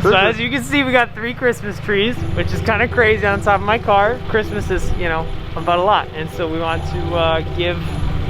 So as you can see, we got 3 Christmas trees, which is kind of crazy on top of my car. Christmas is, you know, about a lot. And so we want to give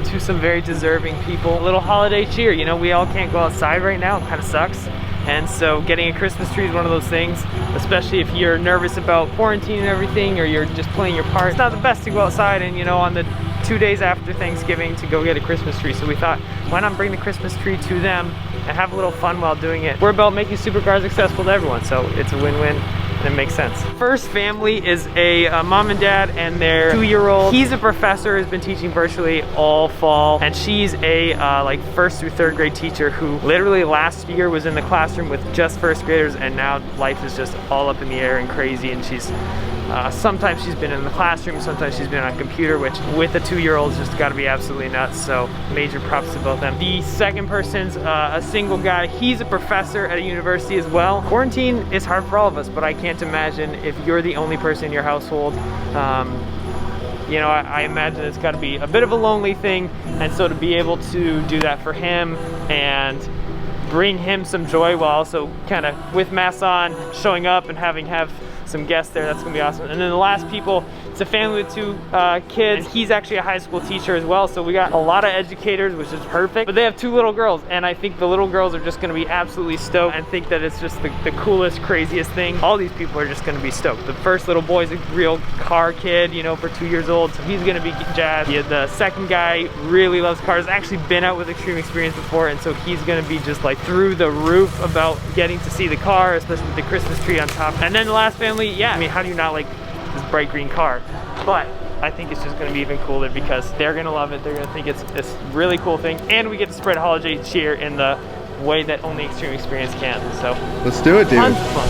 to some very deserving people a little holiday cheer. You know, we all can't go outside right now. It kind of sucks. And so getting a Christmas tree is one of those things, especially if you're nervous about quarantine and everything, or you're just playing your part. It's not the best to go outside and, you know, on the 2 days after Thanksgiving to go get a Christmas tree. So we thought, why not bring the Christmas tree to them and have a little fun while doing it. We're about making supercars accessible to everyone, so it's a win-win. And it makes sense. First family is a mom and dad and their 2-year-old. He's a professor who's been teaching virtually all fall, and she's a like 1st through 3rd grade teacher who literally last year was in the classroom with just 1st graders, and now life is just all up in the air and crazy. And she's sometimes she's been in the classroom, sometimes she's been on a computer, which with a 2-year-old is just got to be absolutely nuts. So major props to both them. The second person's a single guy. He's a professor at a university as well. Quarantine is hard for all of us, but I can't imagine if you're the only person in your household. You know, I imagine it's got to be a bit of a lonely thing, and so to be able to do that for him and bring him some joy while also kind of with masks on, showing up and have some guests there, that's gonna be awesome. And then the last people, it's a family with 2 kids. And he's actually a high school teacher as well, so we got a lot of educators, which is perfect. But they have 2 little girls, and I think the little girls are just gonna be absolutely stoked and think that it's just the coolest, craziest thing. All these people are just gonna be stoked. The first little boy's a real car kid, you know, for 2 years old, so he's gonna be jazzed. The second guy really loves cars, actually been out with Xtreme Xperience before, and so he's gonna be just like through the roof about getting to see the car, especially with the Christmas tree on top. And then the last family, yeah, I mean, how do you not like this bright green car? But I think it's just gonna be even cooler because they're gonna love it. They're gonna think it's this really cool thing, and we get to spread holiday cheer in the way that only Xtreme Xperience can. So let's do it, dude. Tons of fun.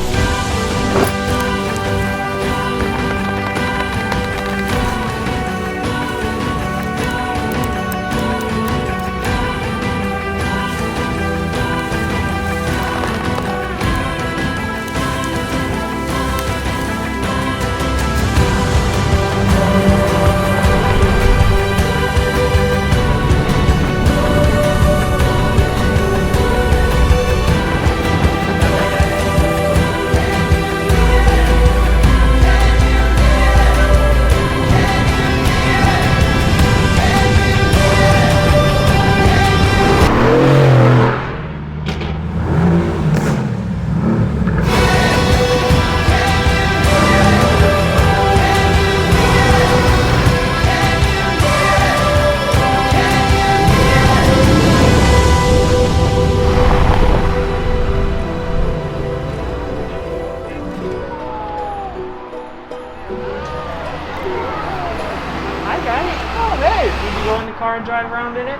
Go in the car and drive around in it?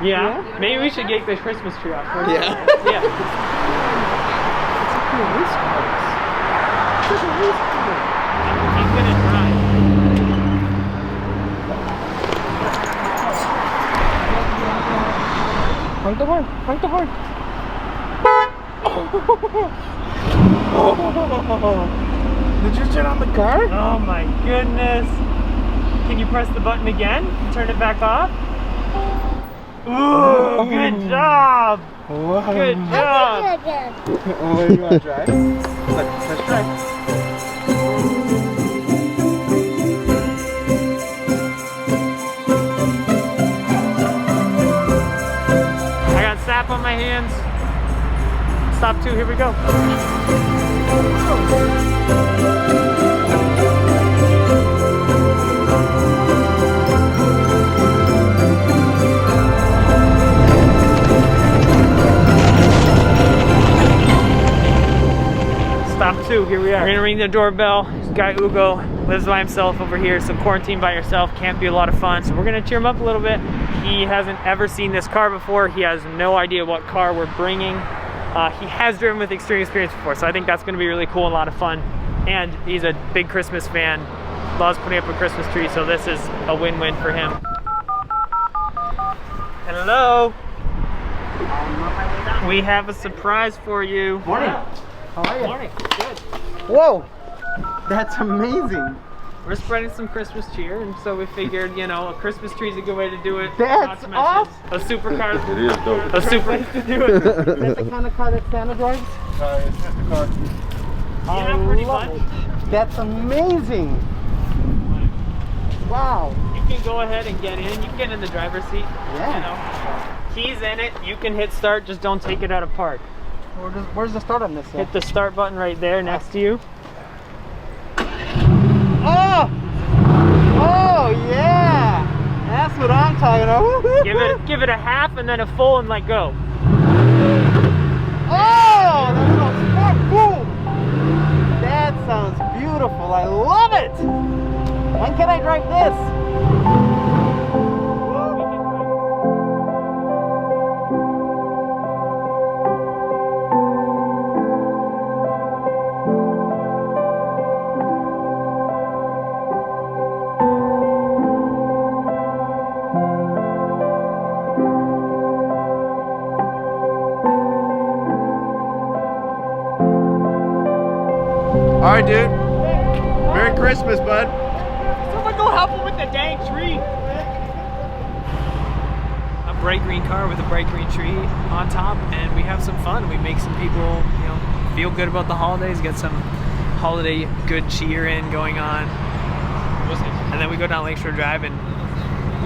Yeah. Maybe we should get the Christmas tree off first. Yeah. Yeah. It's a cool race car. It's a race car. He's gonna drive. Honk the horn. Honk the horn. Did you turn on the car? Oh my goodness. Can you press the button again? Turn it back off? Ooh, good job! Wow. Good job! Oh, you want to drive? Let's try. I got sap on my hands. Stop 2, here we go. Stop 2, here we are. We're gonna ring the doorbell. This guy Ugo lives by himself over here, so quarantine by yourself can't be a lot of fun. So we're gonna cheer him up a little bit. He hasn't ever seen this car before. He has no idea what car we're bringing. He has driven with Xtreme Xperience before, so I think that's gonna be really cool and a lot of fun. And he's a big Christmas fan, loves putting up a Christmas tree, so this is a win-win for him. Hello. We have a surprise for you. Morning. How are you? Morning. Good. Whoa, that's amazing. We're spreading some Christmas cheer, and so we figured, you know, a Christmas tree is a good way to do it. That's awesome. A supercar. It is dope. A super to do it. That's the kind of car that Santa drives? It's just a car. Yeah, pretty much. That's amazing. Wow. You can go ahead and get in. You can get in the driver's seat. Yeah. You know, keys in it. You can hit start. Just don't take it out of park. Where's the start on this? Hit the start button right there next to you. Oh! Oh yeah! That's what I'm talking about. Give it a half and then a full and let go. Oh! That little sport boom! That sounds beautiful. I love it! When can I drive this? All right, dude. Merry Christmas, bud. Someone go help him with the dang tree. A bright green car with a bright green tree on top, and we have some fun. We make some people, you know, feel good about the holidays, get some holiday good cheer in going on, and then we go down Lakeshore Drive and,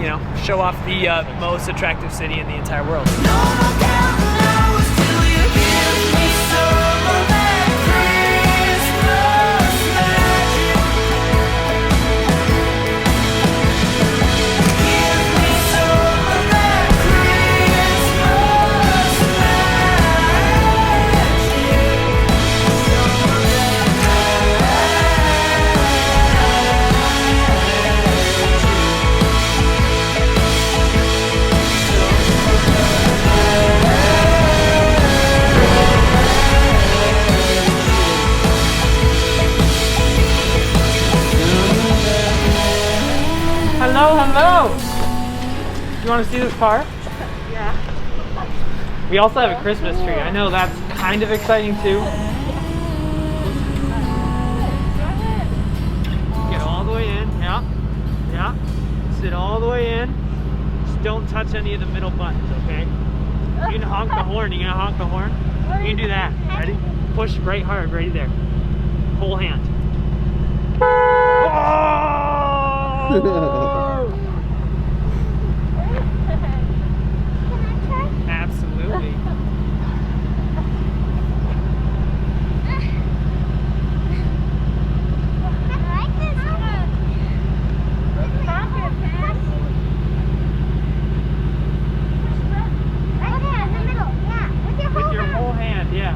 you know, show off the most attractive city in the entire world. Hello, hello! You want to see this car? Yeah. We also have a Christmas tree. I know that's kind of exciting too. Get all the way in, yeah. Yeah. Sit all the way in. Just don't touch any of the middle buttons, okay? You can honk the horn. You gonna honk the horn? You can do that. Ready? Push right hard, right there. Whole hand. Oh! Absolutely. With your whole hand, yeah.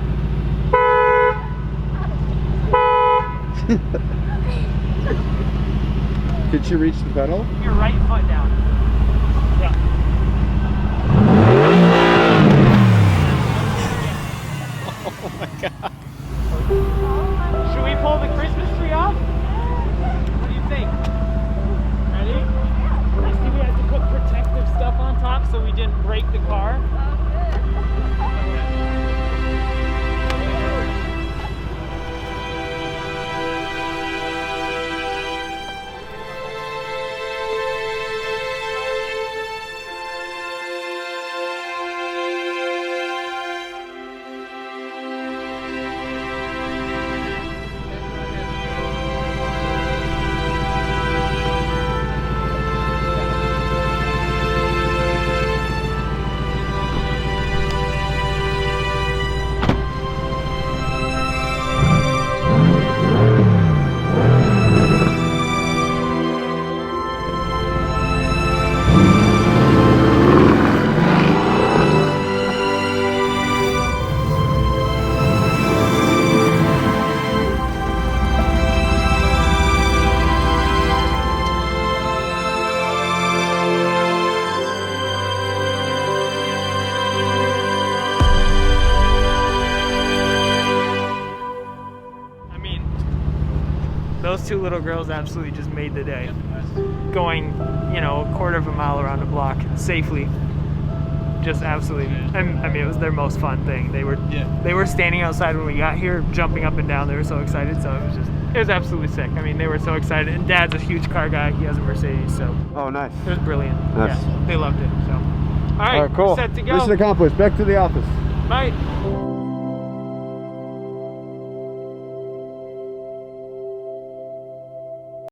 Did you reach the pedal? Your right foot down. Yeah. Oh my god. Should we pull the Christmas tree off? What do you think? Ready? I see we had to put protective stuff on top so we didn't break the car. Those two little girls absolutely just made the day. Going, you know, a quarter of a mile around the block safely. Just absolutely. I mean, it was their most fun thing. They were standing outside when we got here, jumping up and down. They were so excited. So it was just it was absolutely sick. I mean, they were so excited. And Dad's a huge car guy. He has a Mercedes, so Oh, nice. it was brilliant. Nice. Yeah, they loved it. So, all right, All right, cool. we're set to go. Mission accomplished. Back to the office. Bye.